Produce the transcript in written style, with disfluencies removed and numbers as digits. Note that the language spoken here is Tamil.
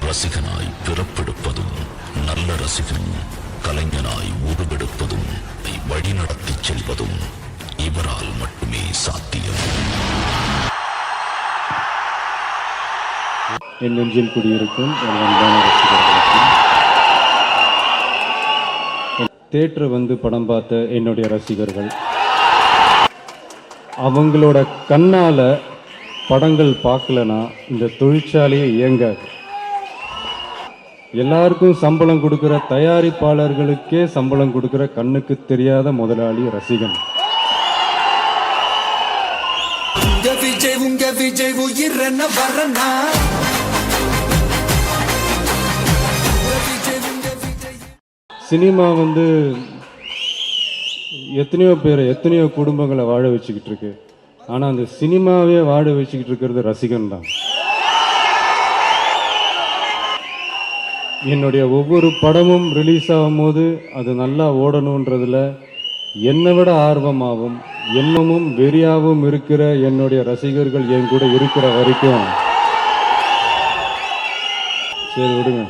ரசிகனாய் பிறப்பெடுப்பதும் நல்ல ரசிகன் கலைஞனாய் உருவெடுப்பதும் வழிநடத்தி செல்வதும் இவரால் மட்டுமே சாத்தியம். என் நெஞ்சில் குடியிருக்கும் என் அன்பான ரசிகர்களுக்கு, தியேட்டர் வந்து படம் பார்த்த என்னுடைய ரசிகர்கள், அவங்களோட கண்ணால படங்கள் பார்க்கலனா இந்த தொழிற்சாலையே இயங்காது. எல்லாருக்கும் சம்பளம் கொடுக்கிற தயாரிப்பாளர்களுக்கே சம்பளம் கொடுக்கிற கண்ணுக்கு தெரியாத முதலாளி ரசிகன். உங்க விஜய் உயிர் என்ன வரனா, சினிமா வந்து எத்தனையோ பேர் எத்தனையோ குடும்பங்களை வாழ வச்சுக்கிட்டு இருக்கு. ஆனால் அந்த சினிமாவே வாழ வச்சுக்கிட்டு இருக்கிறது ரசிகன் தான். என்னுடைய ஒவ்வொரு படமும் ரிலீஸ் ஆகும் போது அது நல்லா ஓடணுன்றதுல என்னை விட ஆர்வமாகவும் எண்ணமும் வெறியாகவும் இருக்கிற என்னுடைய ரசிகர்கள் என் கூட இருக்கிற வரைக்கும் சரி விடுங்க.